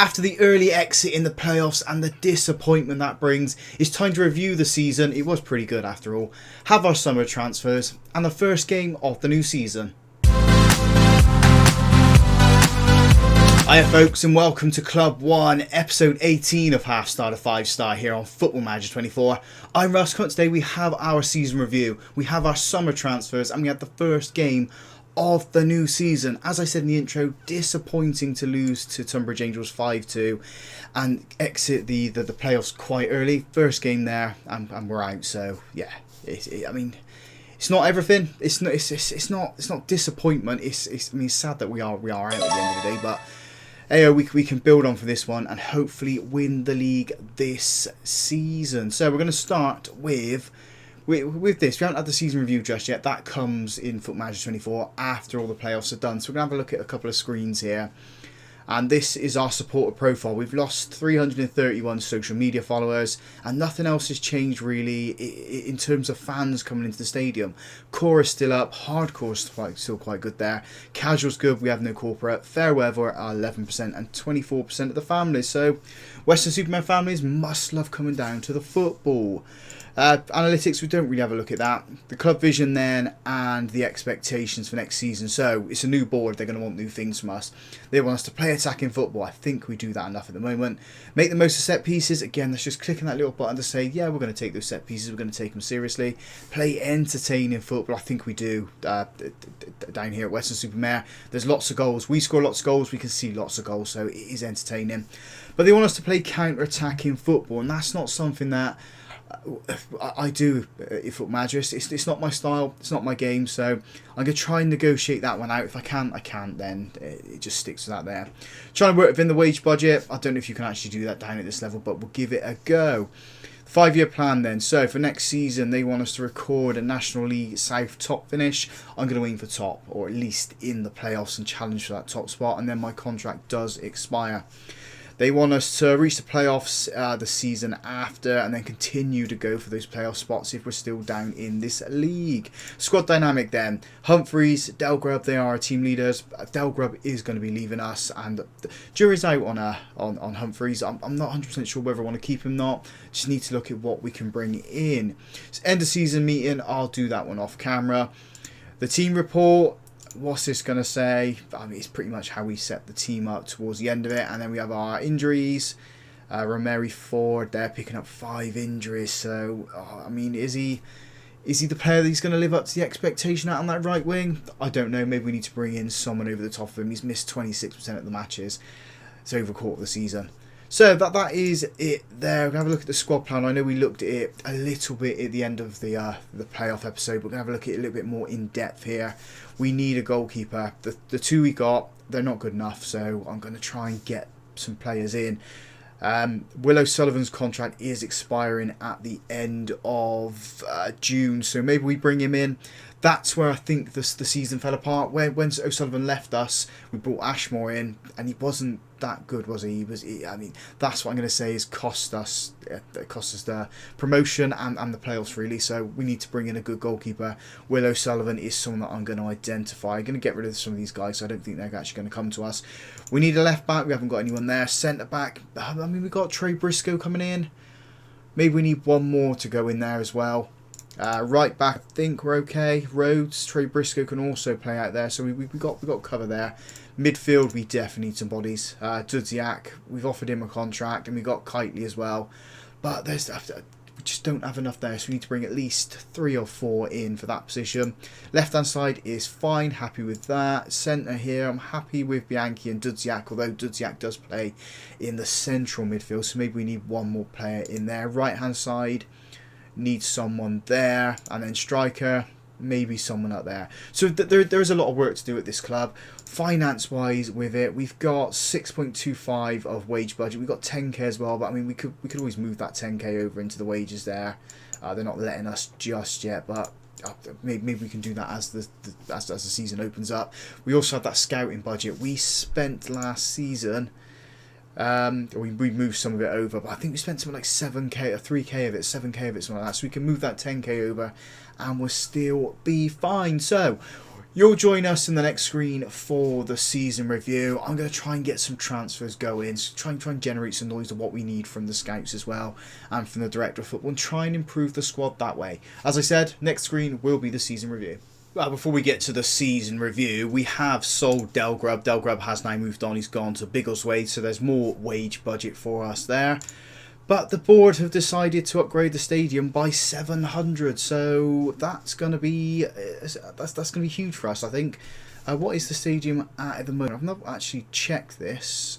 After the early exit in the playoffs and the disappointment that brings, it's time to review the season. It was pretty good after all. Have our summer transfers and the first game of the new season. Hiya folks, and welcome to Club 1, episode 18 of Half Star to 5 Star here on Football Manager 24. I'm Russ. Today we have our season review, we have our summer transfers, and we have the first game of the new season. As I said in the intro, disappointing to lose to Tunbridge Angels 5-2 and exit the playoffs quite early. First game there, and we're out. So yeah, I mean, it's not everything. It's not disappointment. It's sad that we are out at the end of the day, but hey, we can build on for this one and hopefully win the league this season. So we're going to start with this. We haven't had the season review just yet. That comes in Football Manager 24 after all the playoffs are done. So we're going to have a look at a couple of screens here. And this is our supporter profile. We've lost 331 social media followers and nothing else has changed really in terms of fans coming into the stadium. Core is still up. Hardcore is still quite good there. Casual's good. We have no corporate. Fair weather are 11% and 24% of the families. So Weston Superman families must love coming down to the football. Analytics, we don't really have a look at that. The club vision then and the expectations for next season. So it's a new board. They're going to want new things from us. They want us to play attacking football. I think we do that enough at the moment. Make the most of set pieces. Again, that's just clicking that little button to say, yeah, we're going to take those set pieces. We're going to take them seriously. Play entertaining football. I think we do down here at Weston Super Mare. There's lots of goals. We score lots of goals. We can see lots of goals. So it is entertaining. But they want us to play counter-attacking football. And that's not something that I do if Football Manager. It's not my style, it's not my game, so I'm going to try and negotiate that one out. If I can't, then it just sticks to that there. Trying to work within the wage budget. I don't know if you can actually do that down at this level, but we'll give it a go. 5-year plan then. So for next season, they want us to record a National League South top finish. I'm going to aim for top, or at least in the playoffs and challenge for that top spot, and then my contract does expire. They want us to reach the playoffs the season after and then continue to go for those playoff spots if we're still down in this league. Squad dynamic then. Humphreys, Delgrub, they are our team leaders. Delgrub is going to be leaving us and the jury's out on Humphreys. I'm not 100% sure whether I want to keep him or not. Just need to look at what we can bring in. So end of season meeting, I'll do that one off camera. The team report. What's this going to say? I mean, it's pretty much how we set the team up towards the end of it. And then we have our injuries. Romeri Ford, they're picking up 5 injuries. So, I mean, is he the player that's going to live up to the expectation out on that right wing? I don't know. Maybe we need to bring in someone over the top of him. He's missed 26% of the matches. It's over a quarter of the season. So that is it there. We're going to have a look at the squad plan. I know we looked at it a little bit at the end of the playoff episode, but we're going to have a look at it a little bit more in depth here. We need a goalkeeper. The 2 we got, they're not good enough, so I'm going to try and get some players in. Will O'Sullivan's contract is expiring at the end of June, so maybe we bring him in. That's where I think the season fell apart. When O'Sullivan left us, we brought Ashmore in, and he wasn't that good, was he? I mean, that's what I'm going to say is cost us the promotion and the playoffs really. So we need to bring in a good goalkeeper. Will O'Sullivan is someone that I'm going to identify. I'm going to get rid of some of these guys. So I don't think they're actually going to come to us. We need a left back. We haven't got anyone there. Centre back. I mean, we've got Trey Briscoe coming in. Maybe we need one more to go in there as well. Right back, I think we're okay. Rhodes, Trey Briscoe can also play out there, so we got cover there. Midfield, we definitely need some bodies. Dudziak, we've offered him a contract, and we got Kitely as well, but we just don't have enough there, so we need to bring at least 3 or 4 in for that position. Left hand side is fine, happy with that. Centre here, I'm happy with Bianchi and Dudziak, although Dudziak does play in the central midfield, so maybe we need one more player in there. Right hand side. Need someone there, and then striker, maybe someone up there. So there's a lot of work to do at this club. Finance wise with it, we've got 6.25 of wage budget. We've got 10k as well, but I mean we could always move that 10k over into the wages there. They're not letting us just yet, but maybe we can do that as the season opens up. We also have that scouting budget. We spent last season. We moved some of it over, but I think we spent something like 7k or 3k of it, 7k of it, something like that. So we can move that 10k over and we'll still be fine. So You'll join us in the next screen for the season review. I'm going to try and get some transfers going, try and generate some noise of what we need from the scouts as well, and from the director of football, and try and improve the squad that way. As I said, next screen will be the season review. Well, before we get to the season review, we have sold Delgrub. Delgrub has now moved on. He's gone to Biggleswade, so there's more wage budget for us there. But the board have decided to upgrade the stadium by 700, so that's going to be that's going to be huge for us, I think. What is the stadium at the moment? I've not actually checked this.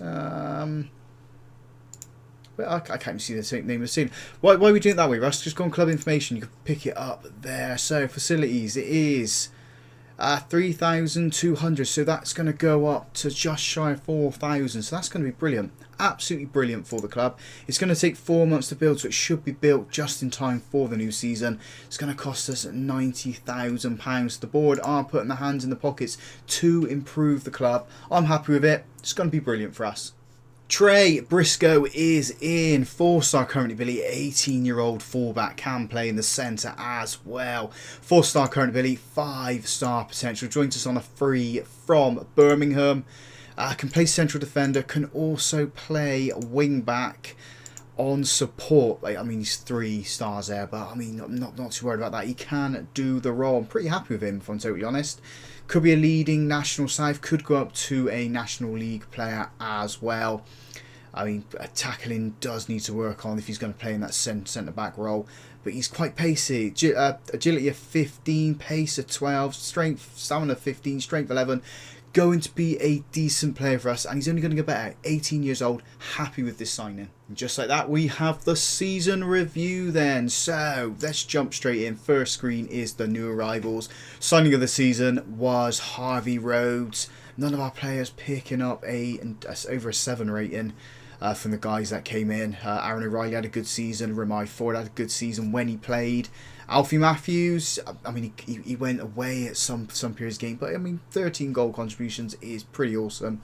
But I can't see the name of the stadium. Why are we doing it that way, Russ? Just go on club information. You can pick it up there. So facilities, it is 3,200. So that's going to go up to just shy of 4,000. So that's going to be brilliant. Absolutely brilliant for the club. It's going to take 4 months to build, so it should be built just in time for the new season. It's going to cost us £90,000. The board are putting their hands in the pockets to improve the club. I'm happy with it. It's going to be brilliant for us. Trey Briscoe is in. 4-star current ability, 18-year-old fullback, can play in the centre as well. 4-star current ability, 5-star potential. Joins us on a free from Birmingham. Can play central defender, can also play wing back on support. I mean, he's 3 stars there, but I mean, I'm not too worried about that. He can do the role. I'm pretty happy with him, if I'm totally honest. Could be a leading national side, could go up to a National League player as well. I mean, tackling does need to work on if he's going to play in that centre-back role. But he's quite pacey. Agility of 15, pace of 12, strength, stamina 15, strength 11. Going to be a decent player for us, and he's only going to get better. 18 years old, happy with this signing. And just like that, we have the season review then. So let's jump straight in. First screen is the new arrivals. Signing of the season was Harvey Rhodes. None of our players picking up over a 7 rating. From the guys that came in. Aaron O'Reilly had a good season. Ramai Ford had a good season when he played. Alfie Matthews, I mean, he went away at some periods of game, but I mean, 13 goal contributions is pretty awesome.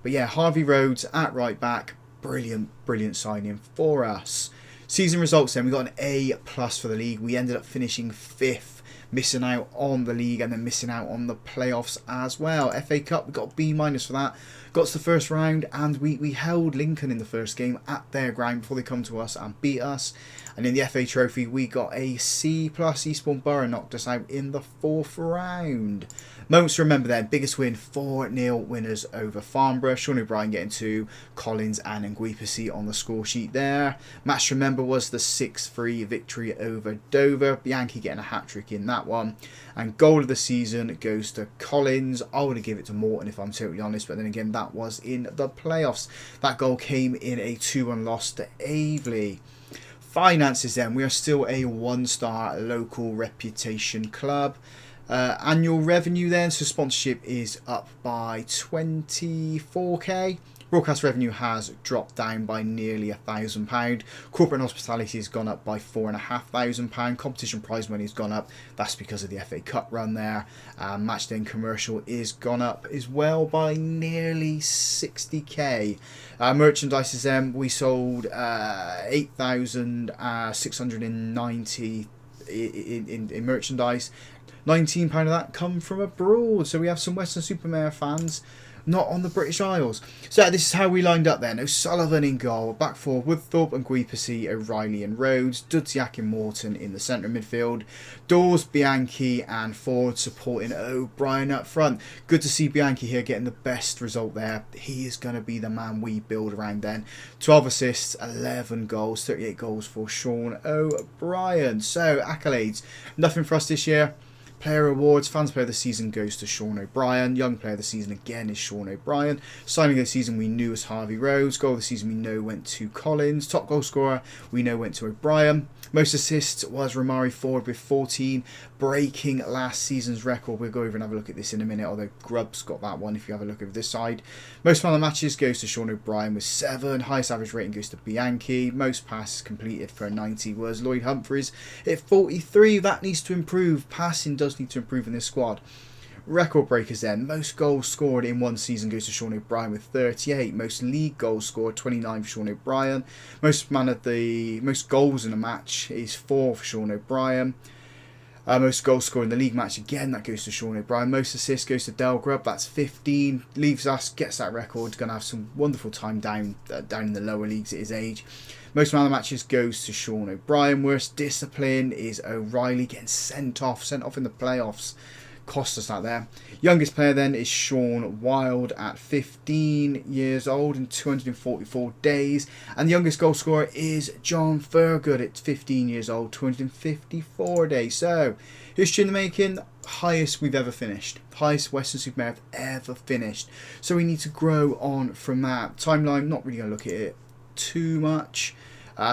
But yeah, Harvey Rhodes at right back, brilliant signing for us. Season results then, we got an A+ for the league. We ended up finishing 5th, missing out on the league and then missing out on the playoffs as well. FA Cup, we got a B- for that. Got to the first round, and we held Lincoln in the first game at their ground before they come to us and beat us. And in the FA Trophy, we got a C+. Eastbourne Borough knocked us out in the 4th round. Moments to remember then, biggest win, 4-0 winners over Farnborough. Sean O'Brien getting 2, Collins and Nguipasi on the score sheet there. Match to remember was the 6-3 victory over Dover. Bianchi getting a hat-trick in that one. And goal of the season goes to Collins. I would give it to Morton if I'm totally honest, but then again, that was in the playoffs. That goal came in a 2-1 loss to Aveley. Finances then, we are still a 1-star local reputation club. Annual revenue then, so sponsorship is up by 24k. Broadcast revenue has dropped down by nearly £1,000. Corporate and hospitality has gone up by £4,500. Competition prize money has gone up. That's because of the FA Cup run there. Matchday and commercial is gone up as well by nearly 60k. Merchandise is then, we sold 8,690 in merchandise. £19 of that come from abroad. So we have some Weston Supermare fans not on the British Isles. So this is how we lined up then. O'Sullivan in goal, back four, Woodthorpe and Nguipasi, O'Reilly and Rhodes, Dudziak and Morton in the centre midfield, Dawes, Bianchi and Ford supporting O'Brien up front. Good to see Bianchi here getting the best result there. He is going to be the man we build around then. 12 assists, 11 goals, 38 goals for Sean O'Brien. So accolades, nothing for us this year. Player awards, fans player of the season goes to Sean O'Brien. Young player of the season again is Sean O'Brien. Signing of the season we knew was Harvey Rhodes. Goal of the season we know went to Collins. Top goal scorer we know went to O'Brien. Most assists was Ramari Ford with 14, breaking last season's record. We'll go over and have a look at this in a minute, although Grubb's got that one if you have a look over this side. Most man of the matches goes to Sean O'Brien with 7. Highest average rating goes to Bianchi. Most passes completed for a 90 was Lloyd Humphries at 43. That needs to improve. Passing does need to improve in this squad. Record breakers then. Most goals scored in one season goes to Sean O'Brien with 38. Most league goals scored, 29 for Sean O'Brien. Most goals in a match is 4 for Sean O'Brien. Most goals scored in the league match, again, that goes to Sean O'Brien. Most assists goes to Del Grubb, that's 15. Leaves us, gets that record, going to have some wonderful time down in the lower leagues at his age. Most man of the matches goes to Sean O'Brien. Worst discipline is O'Reilly, getting sent off in the playoffs. Cost us that there. Youngest player then is Sean Wild at 15 years old in 244 days. And the youngest goal scorer is John Thurgood at 15 years old, 254 days. So, history in the making, highest we've ever finished. Highest Western Super Mare ever finished. So we need to grow on from that. Timeline, not really going to look at it too much.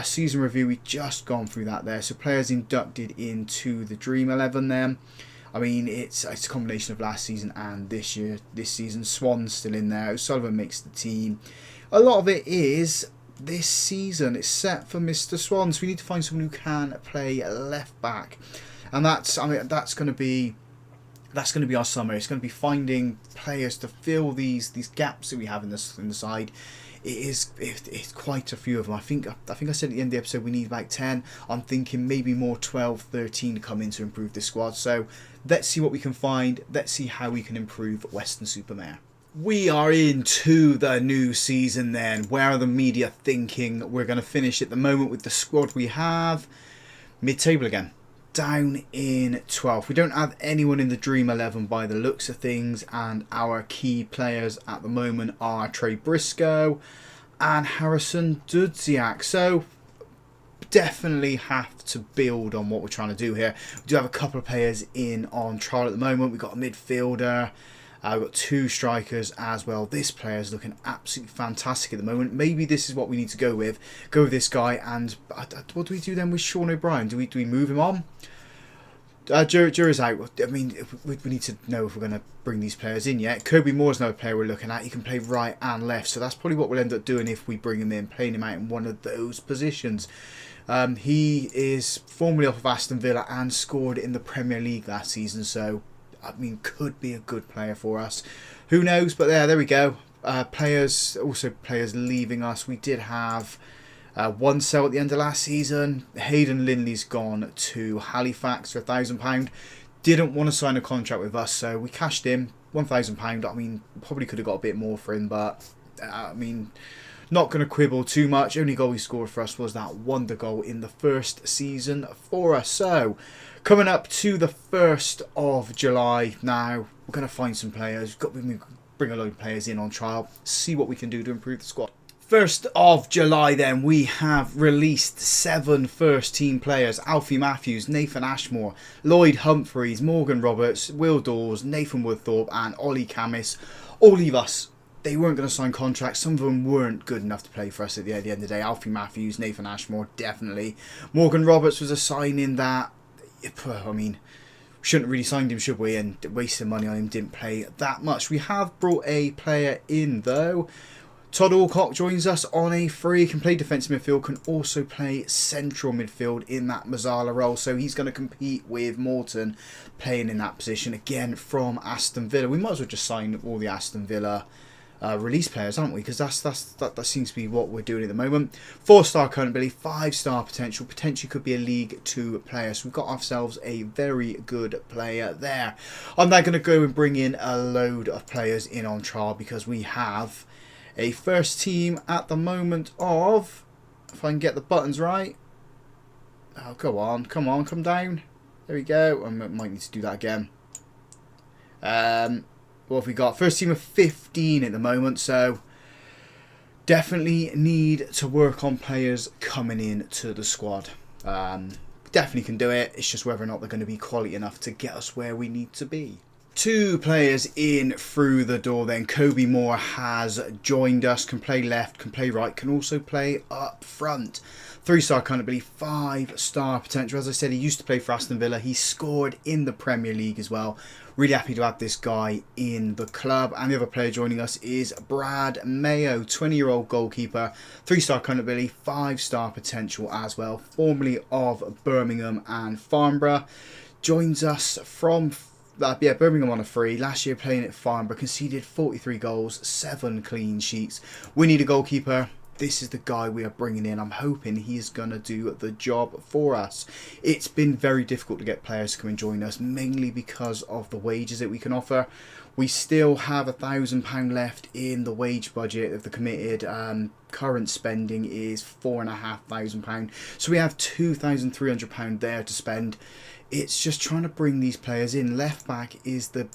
Season review, we've just gone through that there. So players inducted into the Dream 11 then. I mean, it's a combination of last season and this season. Swan's still in there. O'Sullivan makes the team. A lot of it is this season. It's set for Mr. Swan. So we need to find someone who can play left back, and that's going to be our summer. It's going to be finding players to fill these gaps that we have in the side. It's quite a few of them. I think I said at the end of the episode we need about 10. I'm thinking maybe more 12, 13 to come in to improve the squad. So let's see what we can find. Let's see how we can improve Western Super Mare. We are into the new season then. Where are the media thinking we're going to finish at the moment with the squad we have? Mid-table again. Down in 12th. We don't have anyone in the Dream 11 by the looks of things, and our key players at the moment are Trey Briscoe and Harrison Dudziak. So definitely have to build on what we're trying to do here. We do have a couple of players in on trial at the moment. We've got a midfielder. We've got 2 strikers as well. This player is looking absolutely fantastic at the moment. Maybe this is what we need to go with. Go with this guy. And what do we do then with Sean O'Brien? Do we move him on? Jura's out. I mean, we need to know if we're going to bring these players in yet. Kobe Moore's another player we're looking at. He can play right and left. So that's probably what we'll end up doing if we bring him in. Playing him out in one of those positions. He is formerly off of Aston Villa and scored in the Premier League last season. So I mean, could be a good player for us. Who knows? But there we go. Players leaving us. We did have one sell at the end of last season. Hayden Lindley's gone to Halifax for £1,000. Didn't want to sign a contract with us, so we cashed him £1,000. I mean, probably could have got a bit more for him, but I mean, not going to quibble too much. Only goal he scored for us was that wonder goal in the first season for us. So, coming up to the 1st of July now, we're going to find some players. We've got to bring a load of players in on trial, see what we can do to improve the squad. 1st of July then, we have released 7 first team players. Alfie Matthews, Nathan Ashmore, Lloyd Humphreys, Morgan Roberts, Will Dawes, Nathan Woodthorpe and Ollie Camis all leave us. They weren't going to sign contracts. Some of them weren't good enough to play for us at the end of the day. Alfie Matthews, Nathan Ashmore, definitely. Morgan Roberts was a signing that, I mean, we shouldn't have really signed him, should we? And wasted money on him, didn't play that much. We have brought a player in, though. Todd Alcock joins us on a free. Can play defensive midfield, can also play central midfield in that Mazzala role. So he's going to compete with Morton playing in that position, again, from Aston Villa. We might as well just sign all the Aston Villa release players, aren't we? Because that seems to be what we're doing at the moment. 4-star current ability, 5-star potential. Potentially could be a League 2 player. So we've got ourselves a very good player there. I'm now going to go and bring in a load of players in on trial because we have a first team at the moment of, if I can get the buttons right. Oh, go on. Come on, come down. There we go. I might need to do that again. What have we got? First team of 15 at the moment, so definitely need to work on players coming in to the squad. Definitely can do it. It's just whether or not they're going to be quality enough to get us where we need to be. 2 players in through the door then. Kobe Moore has joined us, can play left, can play right, can also play up front. 3-star current ability, 5-star potential. As I said, he used to play for Aston Villa. He scored in the Premier League as well. Really happy to have this guy in the club. And the other player joining us is Brad Mayo, 20-year-old goalkeeper. 3-star current ability, 5-star potential as well. Formerly of Birmingham and Farnborough. Joins us from Birmingham on a free. Last year playing at Farnborough, conceded 43 goals, 7 clean sheets. We need a goalkeeper. this is the guy we are bringing in. I'm hoping he's going to do the job for us. It's been very difficult to get players to come and join us, mainly because of the wages that we can offer. We still have £1,000 left in the wage budget of the committed. Current spending is £4,500, so we have £2,300 there to spend. It's just trying to bring these players in. Left back is the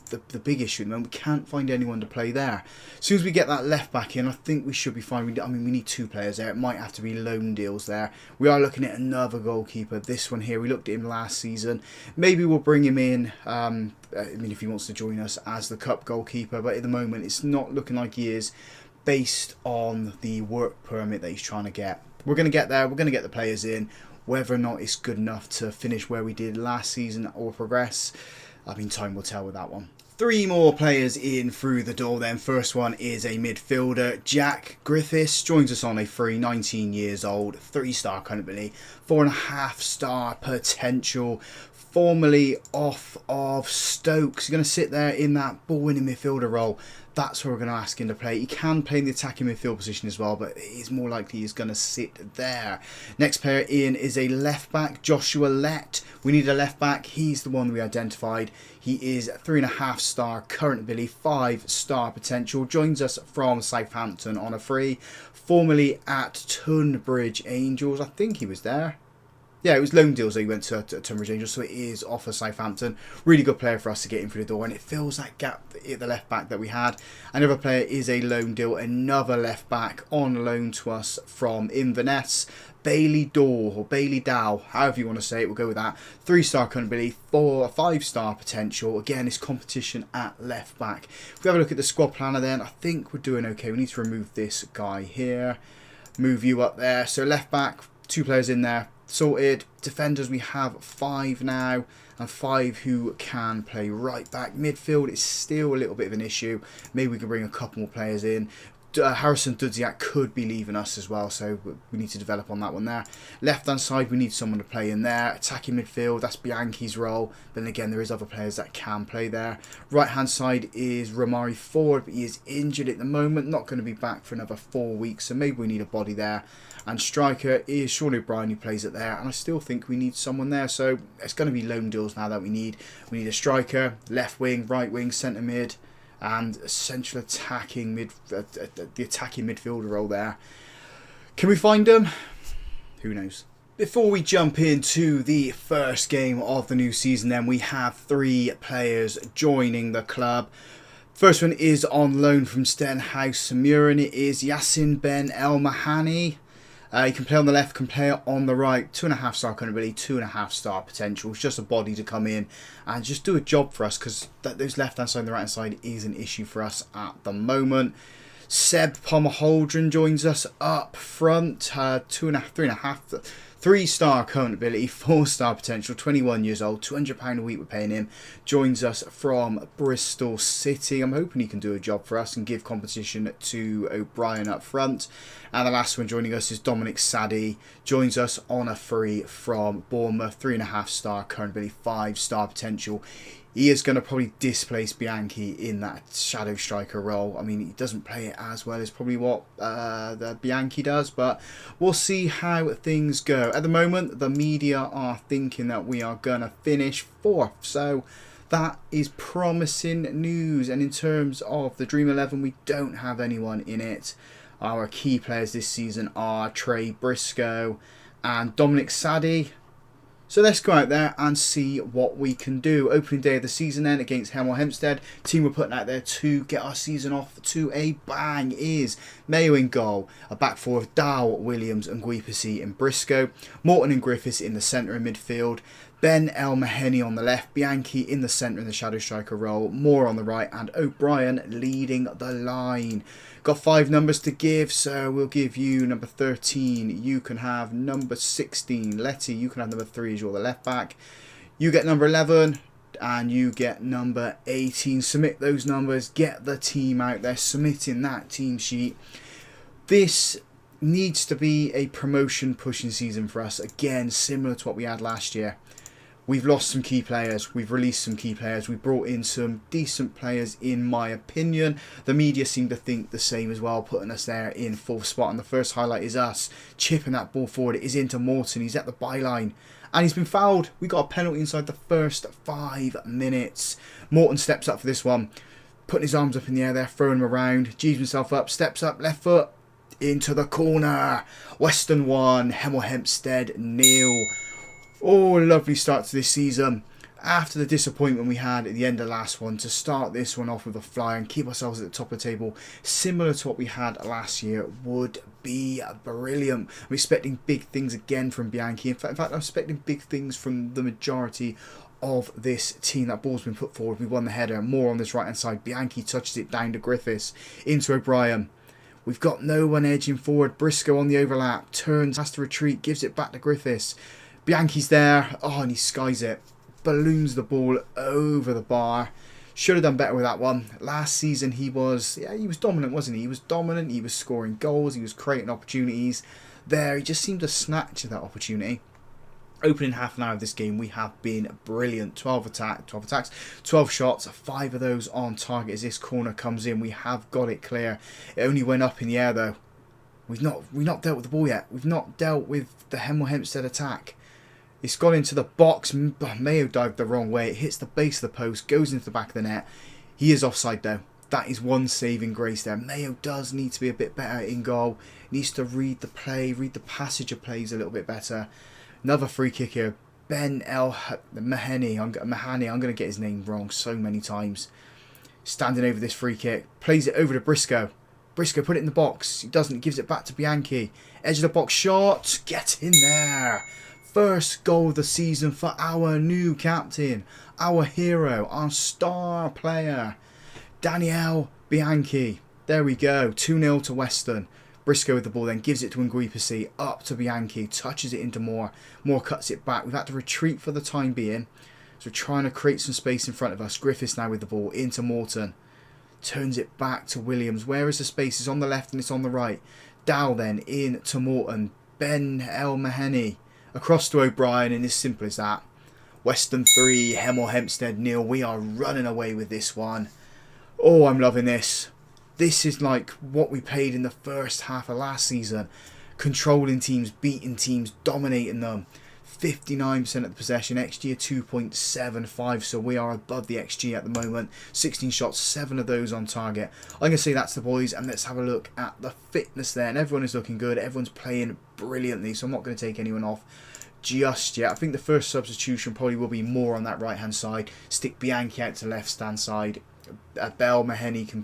big issue at the moment. We can't find anyone to play there. As soon as we get that left back in, I think we should be fine. I mean, we need 2 players there. It might have to be loan deals there. We are looking at another goalkeeper. This one here, we looked at him last season. Maybe we'll bring him in. I mean, if he wants to join us as the cup goalkeeper, but at the moment, it's not looking like he is, based on the work permit that he's trying to get. We're going to get there. We're going to get the players in. Whether or not it's good enough to finish where we did last season or progress, I mean, time will tell with that one. 3 more players in through the door then. First one is a midfielder. Jack Griffiths joins us on a free, 19 years old, 3-star currently, 4.5-star potential. Formerly off of Stoke. He's going to sit there in that ball-winning midfielder role. That's where we're going to ask him to play. He can play in the attacking midfield position as well, but it's more likely he's going to sit there. Next player in is a left-back, Joshua Lett. We need a left-back. He's the one we identified. He is 3.5-star current ability, 5-star potential. Joins us from Southampton on a free. Formerly at Tunbridge Angels. I think he was there. Yeah, it was loan deals that he went to Tunbridge Angels, so it is off of Southampton. Really good player for us to get in through the door, and it fills that gap at the left back that we had. Another player is a loan deal, another left back on loan to us from Inverness. Bailey Daw, or Bailey Dow, however you want to say it, we'll go with that. 3-star current ability, 5-star potential. Again, it's competition at left back. If we have a look at the squad planner then, I think we're doing okay. We need to remove this guy here. Move you up there. So left back, 2 players in there. Sorted. Defenders, we have 5 now, and 5 who can play right back. Midfield is still a little bit of an issue. Maybe we can bring a couple more players in. Harrison Dudziak could be leaving us as well, so we need to develop on that one there. Left hand side, we need someone to play in there. Attacking midfield, that's Bianchi's role, but then again there is other players that can play there. Right hand side is Romari Ford, but he is injured at the moment, not going to be back for another 4 weeks, so maybe we need a body there. And striker is Sean O'Brien, who plays it there, and I still think we need someone there, so it's going to be loan deals now that we need. We need a striker, left wing, right wing, centre mid, and essential attacking the attacking midfielder role there. Can we find them? Who knows? Before we jump into the first game of the new season then, we have 3 players joining the club. First one is on loan from Stenhouse Murin. It is Yassin Ben El Mahani. He can play on the left, can play on the right. 2.5-star current ability, 2.5-star potential. It's just a body to come in and just do a job for us, because those left hand side and the right hand side is an issue for us at the moment. Seb Palmer-Holdren joins us up front. 3-star current ability, 4-star potential, 21 years old, £200 a week we're paying him. Joins us from Bristol City. I'm hoping he can do a job for us and give competition to O'Brien up front. And the last one joining us is Dominic Sadie. Joins us on a free from Bournemouth, 3.5-star current ability, 5-star potential. He is going to probably displace Bianchi in that shadow striker role. I mean, he doesn't play it as well as probably what the Bianchi does, but we'll see how things go. At the moment, the media are thinking that we are going to finish 4th, so that is promising news. And in terms of the Dream 11, we don't have anyone in it. Our key players this season are Trey Briscoe and Dominic Sadie. So let's go out there and see what we can do. Opening day of the season then against Hemel Hempstead. Team we're putting out there to get our season off to a bang is Mayo in goal. A back 4 of Dow, Williams and Guipasi and Briscoe. Morton and Griffiths in the centre and midfield. Ben El Maheni on the left, Bianchi in the centre in the shadow striker role, Moore on the right, and O'Brien leading the line. Got 5 numbers to give, so we'll give you number 13. You can have number 16. Letty, you can have number 3 as you're the left back. You get number 11, and you get number 18. Submit those numbers, get the team out there, submitting that team sheet. This needs to be a promotion pushing season for us. Again, similar to what we had last year. We've lost some key players. We've released some key players. We've brought in some decent players, in my opinion. The media seem to think the same as well, putting us there in fourth spot. And the first highlight is us chipping that ball forward. It is into Morton. He's at the byline. And he's been fouled. We got a penalty inside the first 5 minutes. Morton steps up for this one. Putting his arms up in the air there, throwing him around. G's himself up, steps up, left foot. Into the corner. Weston 1, Hemel Hempstead 0. Oh, lovely start to this season. After the disappointment we had at the end of last one, to start this one off with a flyer and keep ourselves at the top of the table, similar to what we had last year, would be brilliant. I'm expecting big things again from Bianchi. In fact, I'm expecting big things from the majority of this team. That ball's been put forward. We won the header. More on this right-hand side. Bianchi touches it down to Griffiths. Into O'Brien. We've got no one edging forward. Briscoe on the overlap. Turns, has to retreat. Gives it back to Griffiths. Bianchi's there. Oh, and he skies it. Balloons the ball over the bar. Should have done better with that one. Last season he was dominant, wasn't he? He was dominant. He was scoring goals. He was creating opportunities. There, he just seemed to snatch that opportunity. Opening half an hour of this game, we have been brilliant. 12 attacks, 12 shots, 5 of those on target as this corner comes in. We have got it clear. It only went up in the air though. We've not dealt with the ball yet. We've not dealt with the Hemel Hempstead attack. It's gone into the box. Mayo dived the wrong way. It hits the base of the post, goes into the back of the net. He is offside though. That is one saving grace there. Mayo does need to be a bit better in goal. Needs to read the play, read the passage of plays a little bit better. Another free kick here. Ben El Mahani. I'm going to get his name wrong so many times. Standing over this free kick. Plays it over to Briscoe. Briscoe put it in the box. He doesn't. Gives it back to Bianchi. Edge of the box shot. Get in there. First goal of the season for our new captain, our hero, our star player, Daniel Bianchi. There we go, 2-0 to Weston. Briscoe with the ball then gives it to Nguipasi, up to Bianchi, touches it into Moore. Moore cuts it back. We've had to retreat for the time being. So we're trying to create some space in front of us. Griffiths now with the ball, into Morton. Turns it back to Williams. Where is the space? It's on the left and it's on the right. Dow then, in to Morton. Ben El Maheni. Across to O'Brien, and as simple as that. Weston 3, Hemel Hempstead 0. We are running away with this one. Oh, I'm loving this. This is like what we played in the first half of last season. Controlling teams, beating teams, dominating them. 59% of the possession, XG of 2.75, so we are above the XG at the moment. 16 shots, 7 of those on target. I'm going to say that's the boys, and let's have a look at the fitness there. And everyone is looking good, everyone's playing brilliantly, so I'm not going to take anyone off just yet. I think the first substitution probably will be more on that right hand side. Stick Bianchi out to left stand side. Ben Maheni can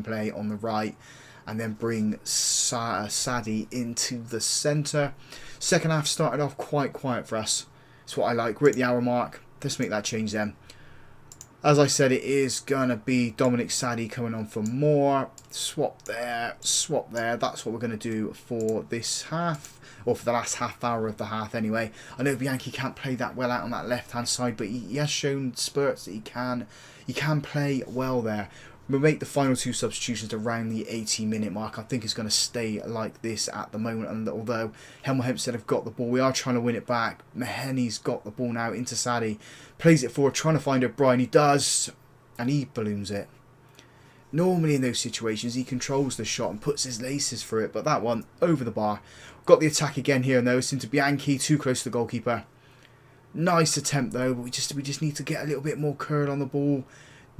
play on the right, and then bring Sadie into the centre. Second half started off quite quiet for us. That's what I like. We're at the hour mark. Let's make that change then. As I said, it is going to be Dominic Sadie coming on for more. Swap there, swap there. That's what we're going to do for this half, or for the last half hour of the half anyway. I know Bianchi can't play that well out on that left-hand side, but he has shown spurts that he can play well there. We'll make the final 2 substitutions around the 80-minute mark. I think it's going to stay like this at the moment. And although Hemel Hempstead have got the ball, we are trying to win it back. Maheni's got the ball now into Sadie. Plays it forward, trying to find O'Brien. He does, and he balloons it. Normally in those situations, he controls the shot and puts his laces through it. But that one, over the bar. Got the attack again here, though. It's into Bianchi, too close to the goalkeeper. Nice attempt, though. But we just need to get a little bit more curl on the ball.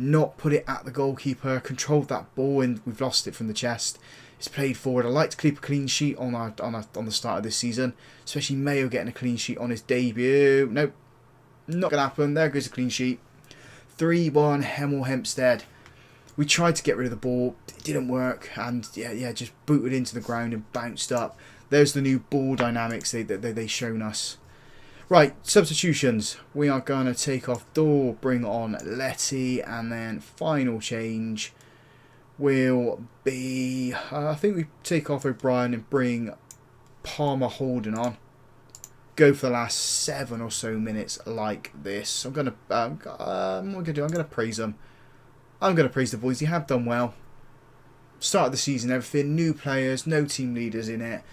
Not put it at the goalkeeper, controlled that ball, and we've lost it from the chest. It's played forward. I like to keep a clean sheet on the start of this season, especially Mayo getting a clean sheet on his debut. Nope, not gonna happen. There goes a clean sheet. 3-1 Hemel Hempstead. We tried to get rid of the ball, it didn't work, and yeah, just booted into the ground and bounced up. There's the new ball dynamics they shown us. Right, substitutions. We are going to take off Dor, bring on Letty, and then final change will be... I think we take off O'Brien and bring Palmer Holden on. Go for the last 7 or so minutes like this. I'm going to... what am I going to do? I'm going to praise them. I'm going to praise the boys. They have done well. Start of the season, everything. New players, no team leaders in it.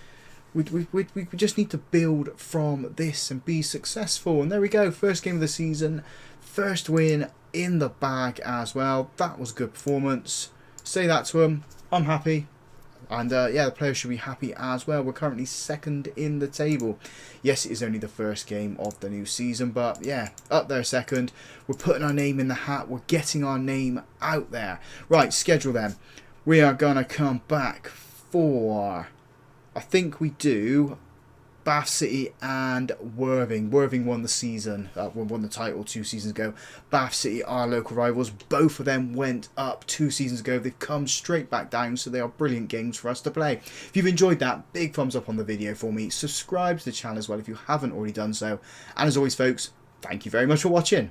We just need to build from this and be successful. And there we go, first game of the season, first win in the bag as well. That was a good performance. Say that to him. I'm happy. And yeah, the players should be happy as well. We're currently second in the table. Yes, it is only the first game of the new season, but yeah, up there second. We're putting our name in the hat. We're getting our name out there. Right, schedule then. We are going to come back for, I think we do, Bath City and Worthing. Worthing won the season, won the title 2 seasons ago. Bath City are local rivals. Both of them went up 2 seasons ago. They've come straight back down, so they are brilliant games for us to play. If you've enjoyed that, big thumbs up on the video for me. Subscribe to the channel as well if you haven't already done so. And as always, folks, thank you very much for watching.